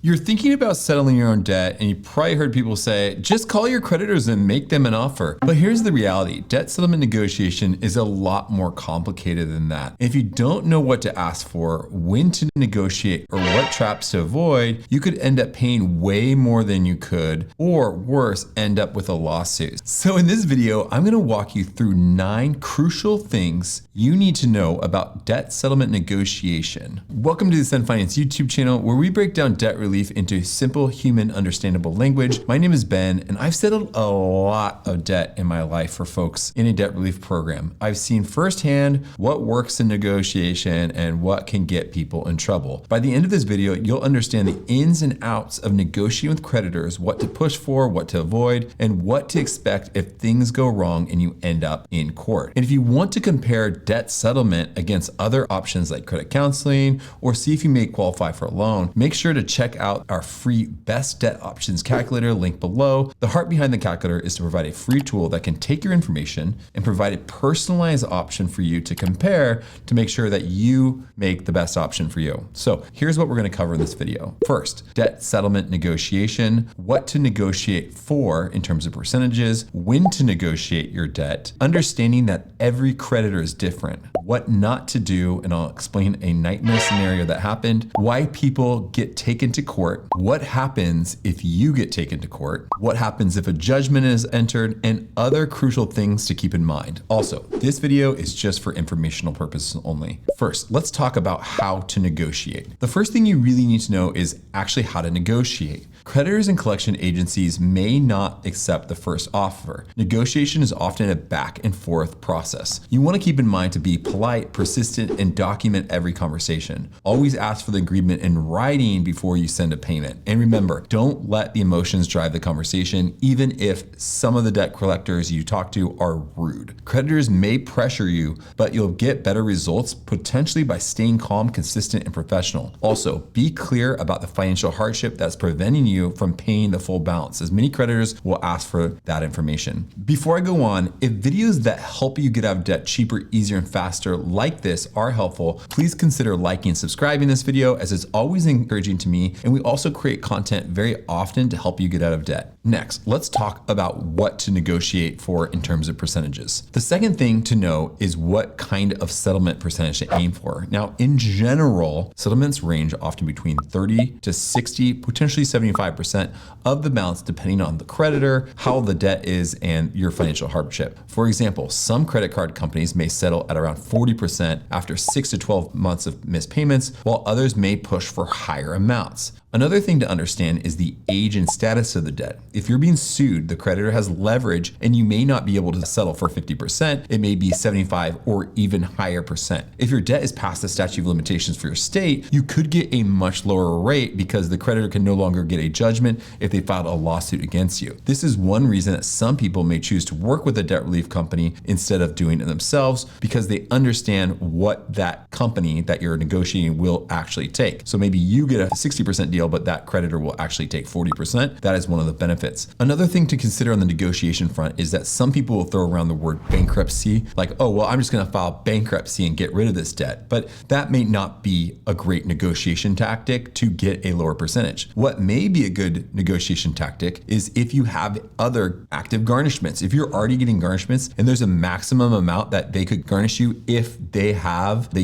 You're thinking about settling your own debt, and you probably heard people say, just call your creditors and make them an offer. But here's the reality. Debt settlement negotiation is a lot more complicated than that. If you don't know what to ask for, when to negotiate, or what traps to avoid, you could end up paying way more than you could, or worse, end up with a lawsuit. So in this video, I'm gonna walk you through 9 crucial things you need to know about debt settlement negotiation. Welcome to the Ascend Finance YouTube channel, where we break down debt relief into simple, human, understandable language. My name is Ben, and I've settled a lot of debt in my life for folks in a debt relief program. I've seen firsthand what works in negotiation and what can get people in trouble. By the end of this video, you'll understand the ins and outs of negotiating with creditors, what to push for, what to avoid, and what to expect if things go wrong and you end up in court. And if you want to compare debt settlement against other options like credit counseling, or see if you may qualify for a loan, make sure to check out our free best debt options calculator link below. The heart behind the calculator is to provide a free tool that can take your information and provide a personalized option for you to compare to make sure that you make the best option for you. So here's what we're going to cover in this video. First, debt settlement negotiation, what to negotiate for in terms of percentages, when to negotiate your debt, understanding that every creditor is different, what not to do, and I'll explain a nightmare scenario that happened, why people get taken to court, what happens if you get taken to court, what happens if a judgment is entered, and other crucial things to keep in mind. Also, this video is just for informational purposes only. First, let's talk about how to negotiate. The first thing you really need to know is actually how to negotiate. Creditors and collection agencies may not accept the first offer. Negotiation is often a back and forth process. You want to keep in mind to be polite, persistent, and document every conversation. Always ask for the agreement in writing before you send a payment. And remember, don't let the emotions drive the conversation, even if some of the debt collectors you talk to are rude. Creditors may pressure you, but you'll get better results potentially by staying calm, consistent, and professional. Also, be clear about the financial hardship that's preventing you from paying the full balance, as many creditors will ask for that information. Before I go on, if videos that help you get out of debt cheaper, easier, and faster like this are helpful, please consider liking and subscribing this video, as it's always encouraging to me, and we also create content very often to help you get out of debt. Next, let's talk about what to negotiate for in terms of percentages. The second thing to know is what kind of settlement percentage to aim for. Now, in general, settlements range often between 30 to 60, potentially 75% of the balance, depending on the creditor, how the debt is, and your financial hardship. For example, some credit card companies may settle at around 40% after 6 to 12 months of missed payments, while others may push for higher amounts. Another thing to understand is the age and status of the debt. If you're being sued, the creditor has leverage and you may not be able to settle for 50%. It may be 75 or even higher percent. If your debt is past the statute of limitations for your state, you could get a much lower rate because the creditor can no longer get a judgment if they filed a lawsuit against you. This is one reason that some people may choose to work with a debt relief company instead of doing it themselves, because they understand what that company that you're negotiating will actually take. So maybe you get a 60% deal, but that creditor will actually take 40%. That is one of the benefits. Another thing to consider on the negotiation front is that some people will throw around the word bankruptcy, like, oh, well, I'm just gonna file bankruptcy and get rid of this debt. But that may not be a great negotiation tactic to get a lower percentage. What may be a good negotiation tactic is if you have other active garnishments. If you're already getting garnishments and there's a maximum amount that they could garnish you if they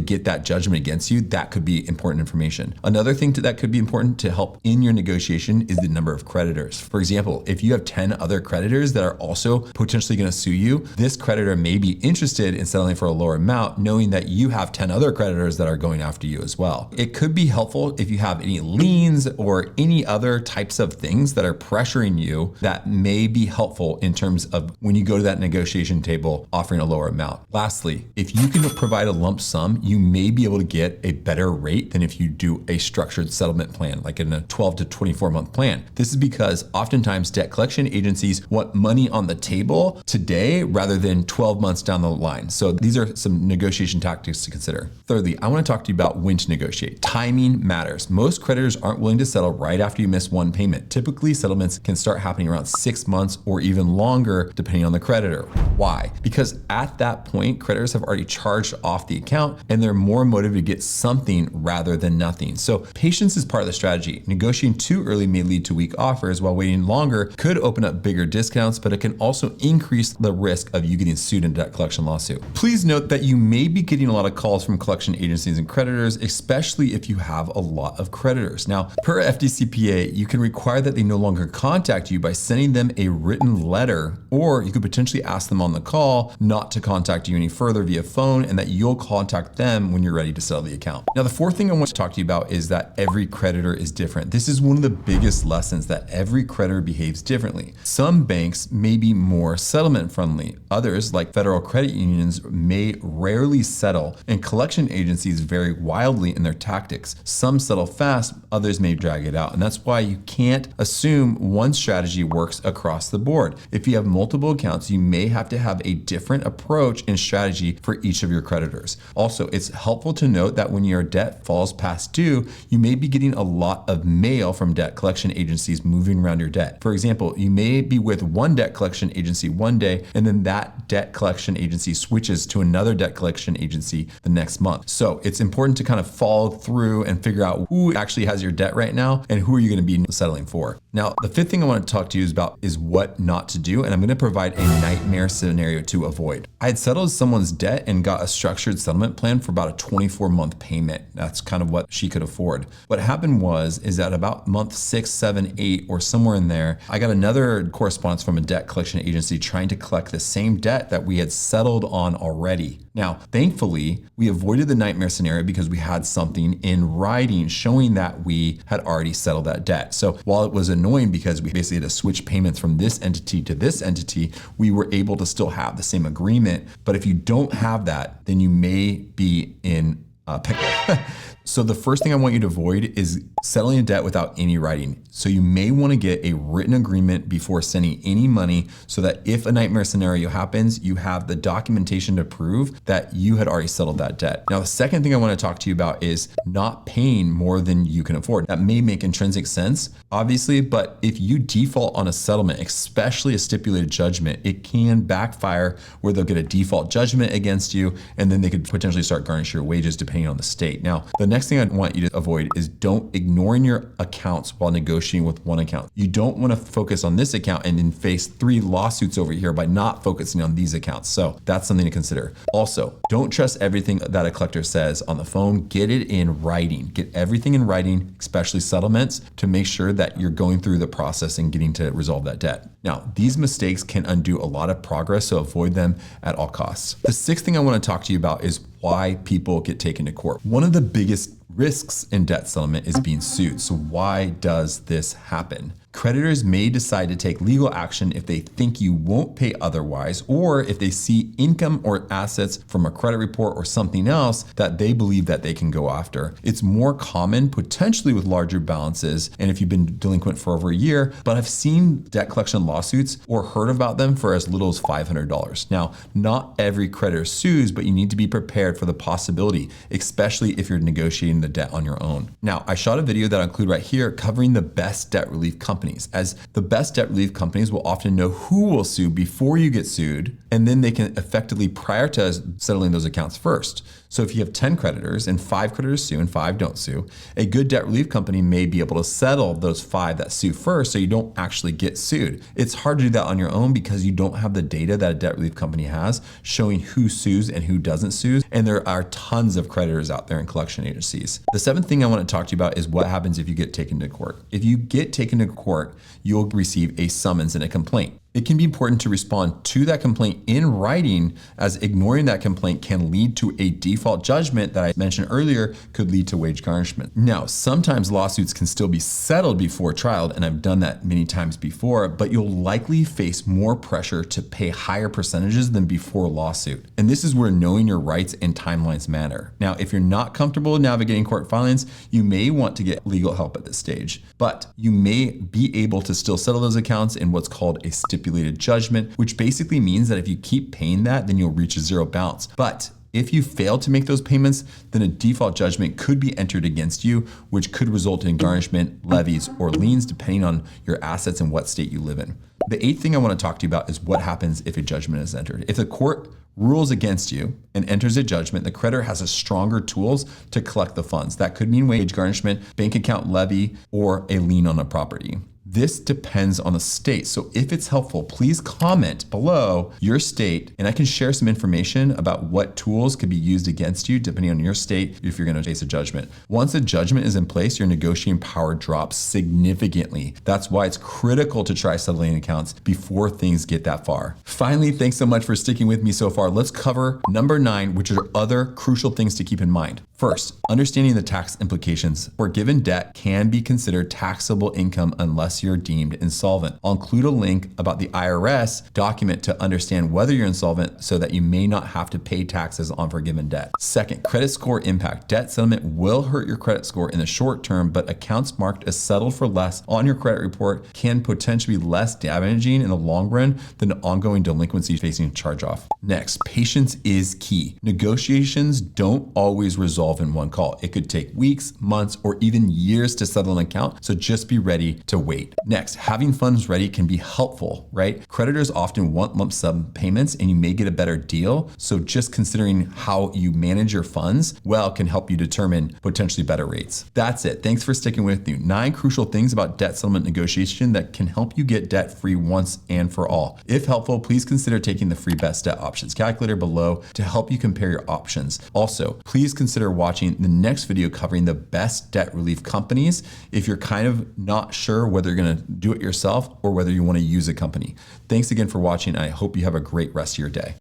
get that judgment against you, that could be important information. Another thing that could be important to help in your negotiation is the number of creditors. For example, if you have 10 other creditors that are also potentially going to sue you, this creditor may be interested in settling for a lower amount, knowing that you have 10 other creditors that are going after you as well. It could be helpful if you have any liens or any other types of things that are pressuring you that may be helpful in terms of when you go to that negotiation table offering a lower amount. Lastly, if you can provide a lump sum, you may be able to get a better rate than if you do a structured settlement plan, like in a 12 to 24 month plan. This is because oftentimes debt collection agencies want money on the table today rather than 12 months down the line. So these are some negotiation tactics to consider. Thirdly, I want to talk to you about when to negotiate. Timing matters. Most creditors aren't willing to settle right after you miss one payment. Typically, settlements can start happening around 6 months or even longer, depending on the creditor. Why? Because at that point, creditors have already charged off the account and they're more motivated to get something rather than nothing. So patience is part of the strategy. strategy. Negotiating too early may lead to weak offers, while waiting longer could open up bigger discounts, but it can also increase the risk of you getting sued in a debt collection lawsuit. Please note that you may be getting a lot of calls from collection agencies and creditors, especially if you have a lot of creditors. Now, per FDCPA, you can require that they no longer contact you by sending them a written letter, or you could potentially ask them on the call not to contact you any further via phone, and that you'll contact them when you're ready to settle the account. Now, the fourth thing I want to talk to you about is that every creditor is different. This is one of the biggest lessons, that every creditor behaves differently. Some banks may be more settlement friendly. Others, like federal credit unions, may rarely settle, and collection agencies vary wildly in their tactics. Some settle fast, others may drag it out. And that's why you can't assume one strategy works across the board. If you have multiple accounts, you may have to have a different approach and strategy for each of your creditors. Also, it's helpful to note that when your debt falls past due, you may be getting a lot of mail from debt collection agencies moving around your debt. For example, you may be with one debt collection agency one day, and then that debt collection agency switches to another debt collection agency the next month. So it's important to kind of follow through and figure out who actually has your debt right now and who are you going to be settling for. Now, the fifth thing I want to talk to you about is what not to do, and I'm going to provide a nightmare scenario to avoid. I had settled someone's debt and got a structured settlement plan for about a 24-month payment. That's kind of what she could afford. What happened is that about month 6, 7, 8, or somewhere in there, I got another correspondence from a debt collection agency trying to collect the same debt that we had settled on already. Now, thankfully, we avoided the nightmare scenario because we had something in writing showing that we had already settled that debt. So while it was annoying because we basically had to switch payments from this entity to this entity, we were able to still have the same agreement. But if you don't have that, then you may be in a pickle. So the first thing I want you to avoid is settling a debt without any writing. So you may want to get a written agreement before sending any money, so that if a nightmare scenario happens, you have the documentation to prove that you had already settled that debt. Now, the second thing I want to talk to you about is not paying more than you can afford. That may make intrinsic sense, obviously, but if you default on a settlement, especially a stipulated judgment, it can backfire where they'll get a default judgment against you, and then they could potentially start garnishing your wages depending on the state. Now, the next thing I want you to avoid is don't ignoring your accounts while negotiating with one account. You don't want to focus on this account and then face 3 lawsuits over here by not focusing on these accounts. So that's something to consider. Also, don't trust everything that a collector says on the phone. Get it in writing. Get everything in writing, especially settlements, to make sure that you're going through the process and getting to resolve that debt. Now, these mistakes can undo a lot of progress, so avoid them at all costs. The sixth thing I want to talk to you about is why people get taken to court. One of the biggest risks in debt settlement is being sued. So why does this happen? Creditors may decide to take legal action if they think you won't pay otherwise, or if they see income or assets from a credit report or something else that they believe that they can go after. It's more common potentially with larger balances and if you've been delinquent for over a year, but I've seen debt collection lawsuits or heard about them for as little as $500. Now, not every creditor sues, but you need to be prepared for the possibility, especially if you're negotiating the debt on your own. Now, I shot a video that I'll include right here covering the best debt relief companies, as the best debt relief companies will often know who will sue before you get sued, and then they can effectively prioritize settling those accounts first. So if you have 10 creditors and 5 creditors sue and 5 don't sue, a good debt relief company may be able to settle those 5 that sue first so you don't actually get sued. It's hard to do that on your own because you don't have the data that a debt relief company has showing who sues and who doesn't sue, and there are tons of creditors out there in collection agencies. The seventh thing I want to talk to you about is what happens if you get taken to court. If you get taken to court, you'll receive a summons and a complaint. It can be important to respond to that complaint in writing, as ignoring that complaint can lead to a default judgment that I mentioned earlier could lead to wage garnishment. Now, sometimes lawsuits can still be settled before trial, and I've done that many times before, but you'll likely face more pressure to pay higher percentages than before lawsuit. And this is where knowing your rights and timelines matter. Now, if you're not comfortable navigating court filings, you may want to get legal help at this stage, but you may be able to still settle those accounts in what's called a stipulated judgment, which basically means that if you keep paying that, then you'll reach a zero balance. But if you fail to make those payments, then a default judgment could be entered against you, which could result in garnishment, levies, or liens, depending on your assets and what state you live in. The eighth thing I want to talk to you about is what happens if a judgment is entered. If the court rules against you and enters a judgment, the creditor has a stronger tools to collect the funds. That could mean wage garnishment, bank account levy, or a lien on a property. This depends on the state. So if it's helpful, please comment below your state and I can share some information about what tools could be used against you depending on your state if you're going to face a judgment. Once a judgment is in place, your negotiating power drops significantly. That's why it's critical to try settling accounts before things get that far. Finally, thanks so much for sticking with me so far. Let's cover number 9, which are other crucial things to keep in mind. First, understanding the tax implications. Forgiven debt can be considered taxable income unless you're deemed insolvent. I'll include a link about the IRS document to understand whether you're insolvent so that you may not have to pay taxes on forgiven debt. Second, credit score impact. Debt settlement will hurt your credit score in the short term, but accounts marked as settled for less on your credit report can potentially be less damaging in the long run than ongoing delinquency facing charge-off. Next, patience is key. Negotiations don't always resolve in one call. It could take weeks, months, or even years to settle an account, so just be ready to wait. Next, having funds ready can be helpful, right? Creditors often want lump sum payments and you may get a better deal, so just considering how you manage your funds well can help you determine potentially better rates. That's it. Thanks for sticking with me. 9 crucial things about debt settlement negotiation that can help you get debt free once and for all. If helpful, please consider taking the free best debt options calculator below to help you compare your options. Also, please consider watching the next video covering the best debt relief companies if you're kind of not sure whether you're going to do it yourself or whether you want to use a company. Thanks again for watching. I hope you have a great rest of your day.